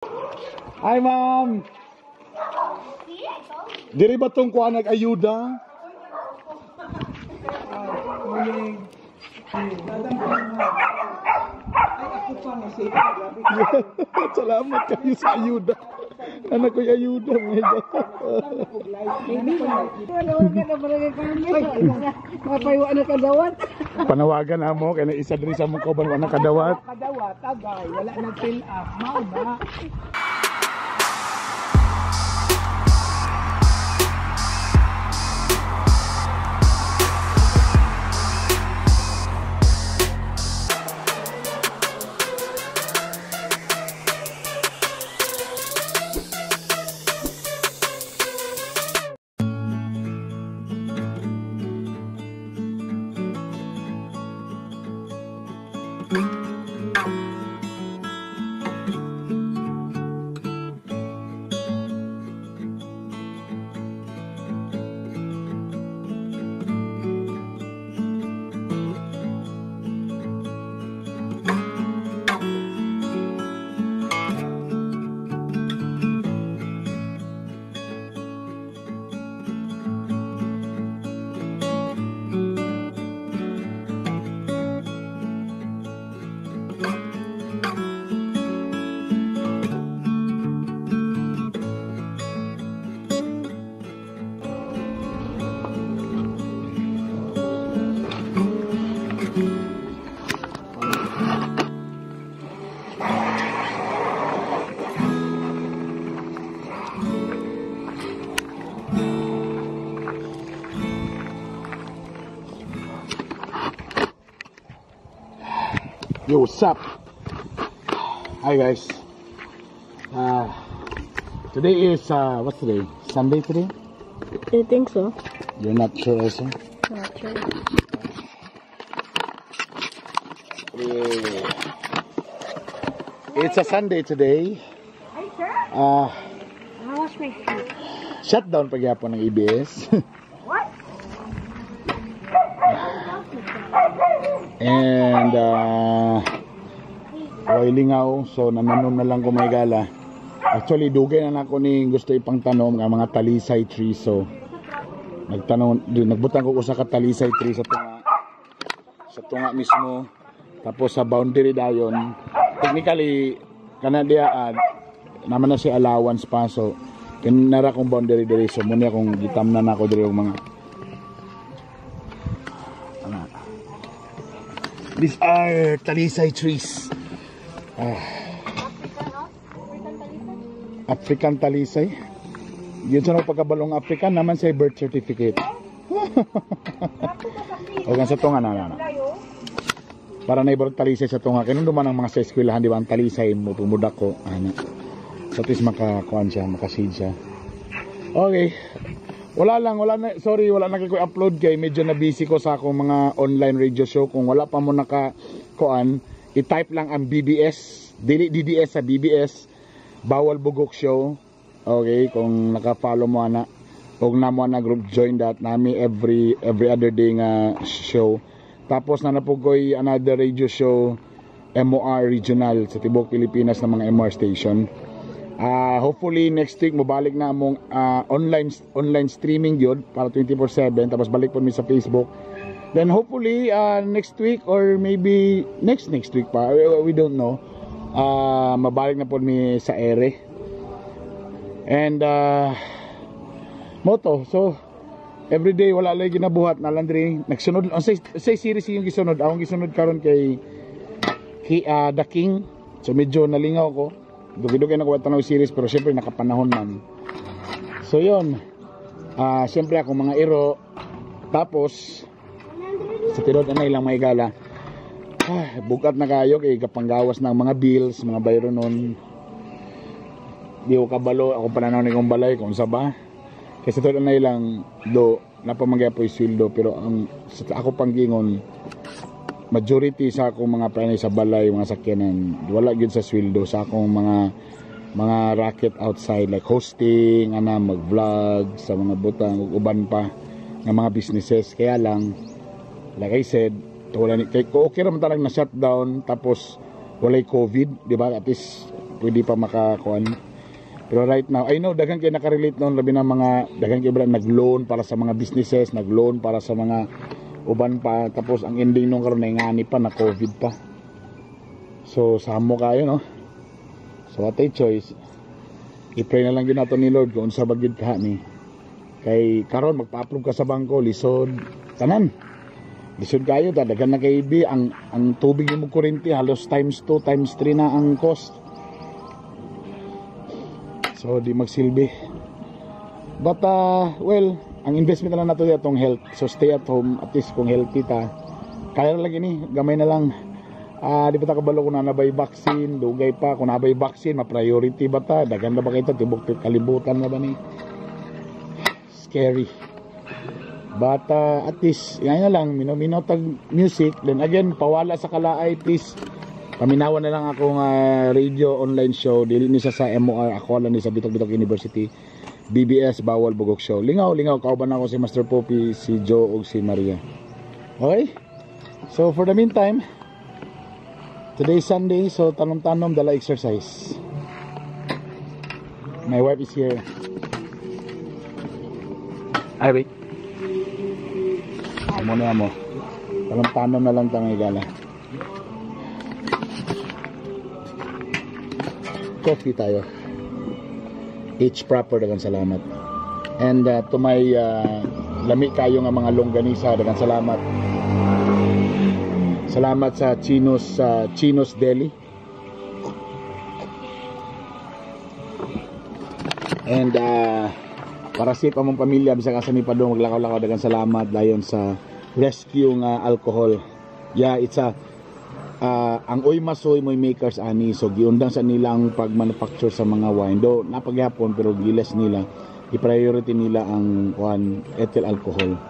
Hi, ma'am. Diri ba tong kuha nag-ayuda? Salamat kayo sa ayuda. Anak ko yung ayuda. Mapaywa na kadawat. Panawagan na mo, kaya isa din sa mong kauban na kadawat. Kadawat, tagay. Wala nang fill up. Mauna. Yo, what's up? Hi guys. Today is what's today? Sunday today? I think so. You're not sure also? Not sure. Yeah. It's a Sunday today. Hi, sir. Wash my feet. Shutdown pagyapon ng EBS. What? And lingaw, so nananom na lang ko may gala. Actually dugay na ako ni gusto ipang tanom ng mga talisay tree, so nagbutang ko usa ka talisay tree sa tunga mismo, tapos sa boundary dayon technically kana diya naman na si allowance pa, so kinara kong boundary diri, so muna akong gitamnan ako diri og mga these are talisay trees. African talisay. Yun sa pagkabalong African naman sa birth certificate. O gan sa tunga na. Para na ibang talisay sa tunga. Kaya nung duman ang mga sa eskwelahan, di ba, ang talisay mo pumudak ko. So at least makakuan siya, makaseed siya. Okay. Wala na, sorry, wala na ko upload kay medyo na busy ko sa akong mga online radio show. Kung wala pa mo nakakuan, i-type lang ang BBS, dili DDS sa BBS, Bawal Bugok Show. Okay, kung naka-follow mo na, og na mo na group, join that nami every other day nga show. Tapos na napugoy another radio show, MOR Regional sa Tibok Pilipinas na mga MOR station. Hopefully next week mobalik na among online streaming yun para 24/7, tapos balik po mi sa Facebook. Then hopefully next week or maybe next week pa, we don't know, mabalik na po mi sa ere. And moto, so everyday wala lagi ginabuhat na landry. Nagsunod say series yung gisunod, akong gisunod karon kay The King. So medyo nalingaw ko. Dugay-dugay na ko tanaw series, pero syempre nakapanahon man. So yun, syempre ako mga iro. Tapos sa tinod na ilang may gala, bukat na kayo kay kapanggawas ng mga bills, mga bayro nun. Di ko kabalo, ako pananaw ni kong balay kung sa ba. Kasi tinod na ilang do napamagya po yung sweldo, pero ang ako panggingon, majority sa akong mga pranay sa balay, mga sakyanan, wala gyud sa sweldo sa akong mga racket outside like hosting, mag-vlog sa mga butang ug uban pa nga mga businesses. Kaya lang, like I said, wala ni kay okay ra man talag na shutdown, tapos walay COVID, di ba? At least pwede pa makakuan. Pero right now, I know daghang kayo nakarelate noon, labi na mga daghang kayo nag-loan para sa mga businesses, nag-loan para sa mga uban pa, tapos ang ending nung karon na ngani pa na COVID pa. So samo kayo, no? So what a choice. I-pray na lang yun nato ni Lord kung sa bagid ka ni. Kay karon magpa-approve ka sa bangko, lisod tanan. Lisod kayo ta, daghan na kay B ang tubig nimo kuryente halos times 2 times 3 na ang cost. So di magsilbi. But well, ang investment na lang nato itong health. So stay at home, at least kung healthy ta. Kaya lang ini, gamay na lang. Di pa ta kabalo kung nabay vaccine, dugay pa kung nabay vaccine, ma-priority ba ta? Dagan na ba kita tibok kalibutan na ba ni? Scary. But at least, yan na lang, minotag music. Then again, pawala sa kalaay, please. Paminawan na lang akong radio online show. Dili ni sa MOR, ako lang ni sa Bitok University. BBS, Bawal Bugok Show. Lingaw, kauban ako si Master Poppy, si Joe, o si Maria. Okay? So for the meantime, today is Sunday, so tanom-tanom, dala exercise. My wife is here. Ay, wait. Amo na mo. Tanom-tanom na lang tangay gala. Coffee tayo. Each proper, dagang salamat. And to my lami kayo nga mga longganisa, dagang salamat. Salamat sa Chino's Deli. And para sa among pamilya bisag asa mi padung maglakaw-lakaw, dagang salamat dayon sa rescue nga alcohol. Yeah, it's ang Oy Masoy Moy Makers ani, so giundang sa nilang pag-manufacture sa mga wine. Do napagyapon pero giles nila, i-priority nila ang ethyl alcohol.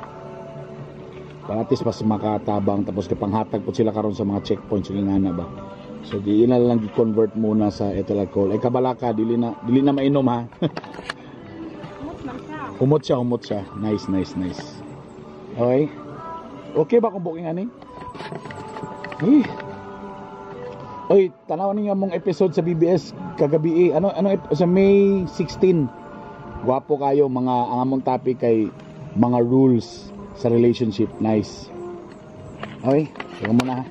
Para at least mas makatabang, tapos kapanghatag po sila karon sa mga checkpoints nga na ba. So di ina lang gi-convert muna sa ethyl alcohol. Ay kabalaka, dili na mainom ha. Humot siya. Nice. Okay. Okay ba kung booking ani? Oy, tanaw ninyo mong episode sa BBS kagabi. Ano sa May 16. Gwapo kayo, mga ang among topic kay mga rules sa relationship. Nice. Okay, sige muna ha.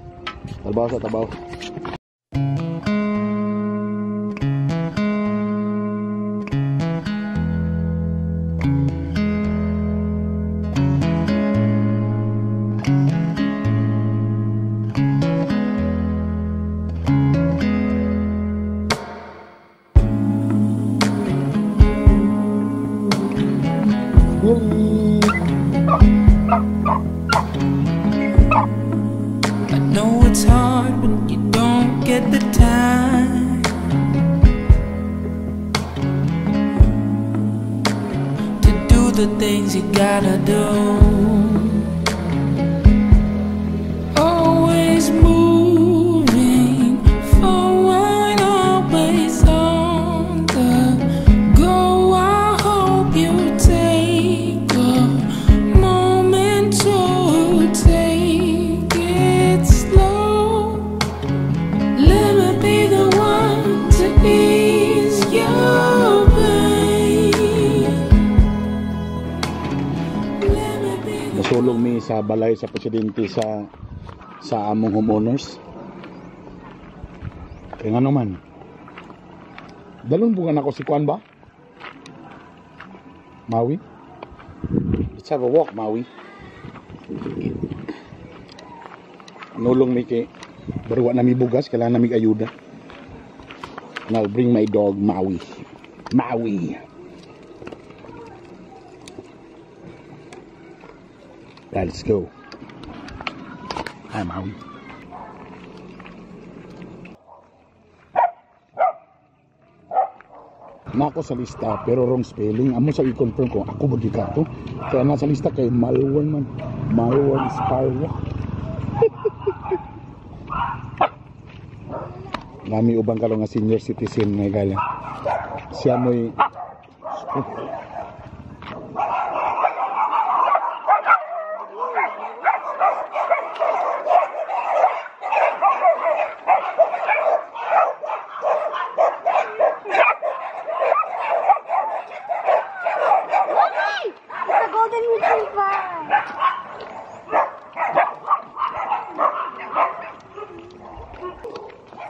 Tabaw. The things you gotta do, always moving forward, always on the go. I hope you take a moment to take it slow. Let me be the one to ease your pain. Nasulong mi sa balay sa presidente sa among homeowners. Kaya nga naman, dalon bungan ako si Kwan ba? Maui? Let's have a walk, Maui. Nulong mi kay barwa na mi bugas, kailangan na mi ayuda. And I'll bring my dog, Maui. Let's go. Hi, Maui. Nako sa lista pero wrong spelling. Amo sa i-confirm ko ako bagi ka to. Kaya nasa lista kay Malwan Sparrow. Nami ubang kalong nga senior citizen nga gala. Siya mo'y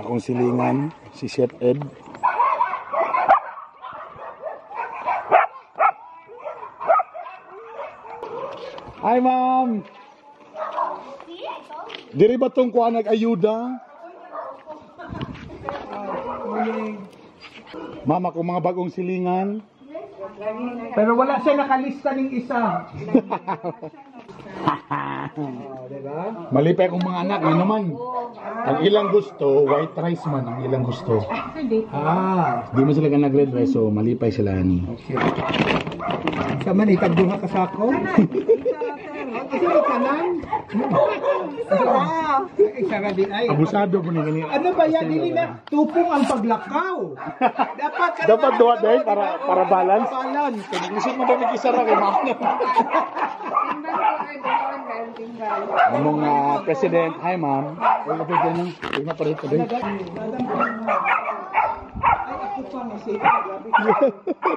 bagong silingan, si Chef Ed. Hi, ma'am! Diri ba itong kuha nag-ayuda? Ma'am, ako mga bagong silingan. Pero wala siya nakalista ng isa. Malipay akong mga anak, ano man. Ang ilang gusto, white rice man, ang ilang gusto. Di mo sila ka nag-red rice, so malipay sila. Sa man, itagduha ka sa ako. Kasi may kanan. Isara din ay. Abusado po ni ganyan. Ano ba yan? Hindi na tupong ang paglakaw. Dapat duha dahil para balance. Balance. Nag-isip mo ba mag-isara kay ma'am? Among president, hi ma'am. Wala pa dyan. Huwag na palit pa din.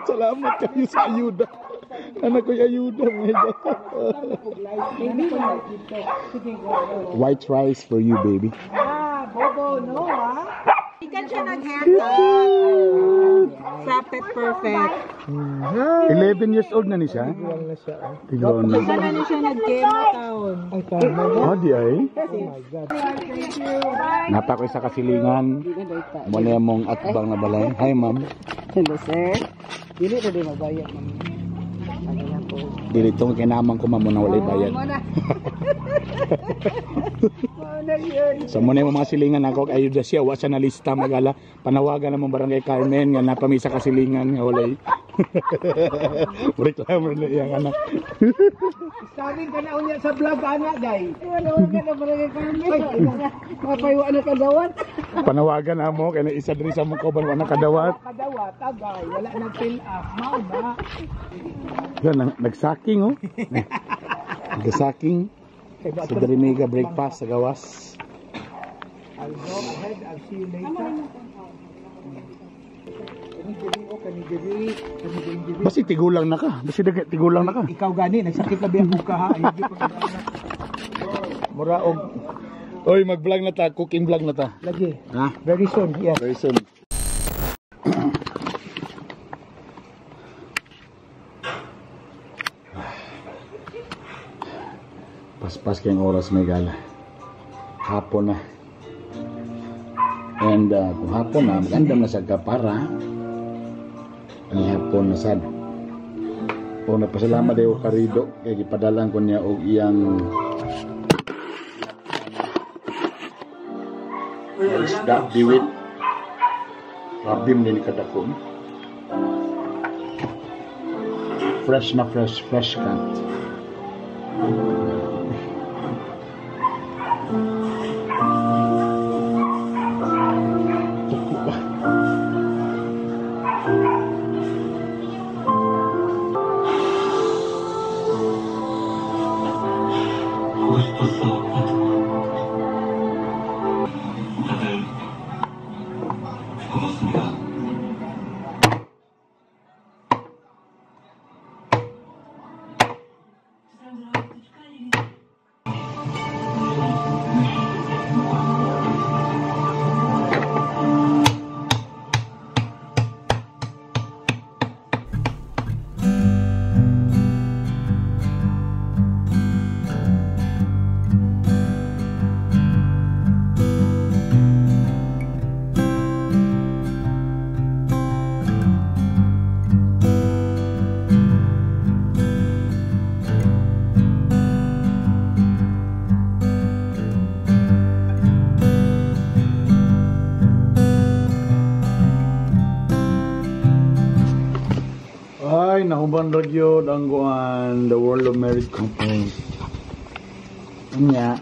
Salamat kayo sa ayuda. Anak ko yung ayuda. White rice for you, baby. Bobo, no, Ikan siya nag-haircut. Sapet perfect. 11 years old na ni siya. Tigron na. Ikan na siya nag-game taon. Oh, di ay. Napa ko sa kasilingan. Muna mong atbang na balay. Hi, ma'am. Hello, sir. Dili na din magbayad, ma'am. Dili itong kinamang ko ma'am na walay bayad. So muna yung mga silingan ako ayuda siya. Wa siya na lista magala. Panawagan naman barangay Carmen nga napamisa kasilingan nga walay. Reklamo na yung anak. Sabi ka na unya sa vlog, anak, day. Wala ka na barangay Carmen. Mapaywa na kadawat. Panawagan na mo. Kaya isa diri sa mong kauban wa na kadawat. Kadawat, tagay. Wala nag-fill up. Mao ba? Yan, nagsaking oh. Nagsaking. Sa Darimega breakfast sa gawas. I'll go ahead. I'll see you later. Basi tigulang na ka. Basi tigulang na ka. Ikaw gani, nagsakit na biya ka ha. Mura og. Oy, mag-vlog na ta, cooking vlog na ta. Lagi. Ha? Very soon, yes. Very soon. Paspas kayong oras may gala. Hapon na. And kung hapon na, maganda na sa kapara. Ang hapon na sad. O napasalamat dayo karido. Kaya ipadalan ko niya og iyang isda, biwit. Rabim din kadakon. Fresh na fresh cut. Ay, nahuban ragyod ang kuan, the world of married couples. Nya,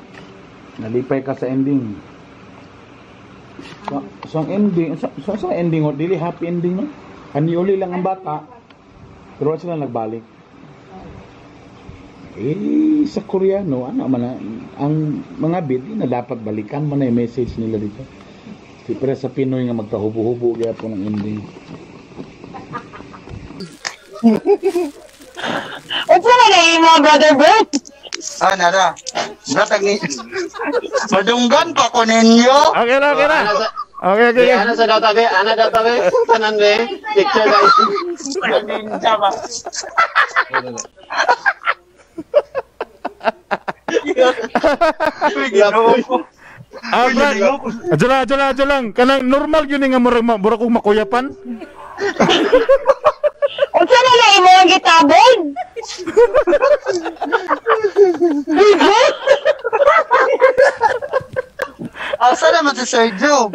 nalipay ka sa ending. So ang ending, sa ending o, dili happy ending no? Kaniuli lang ang bata, pero sila nagbalik. Eh, sa Koreano, ano man ang mga bid na dapat balikan man na yung message nila dito. Pero sa Pinoy nga magkahubo-hubo kaya po ng ending. Ito na yung mga brother Bert. Nada. Bratag ni. Madunggan pa ko ninyo. Okay na, okay na. Okay, okay. Ana sa daw tabi, tanan be, picture guys. Brad. Adyo lang. Kanang normal yun nga mura kong makuyapan. Unsa na lang imo ang gitabon? Asa naman si Sergio?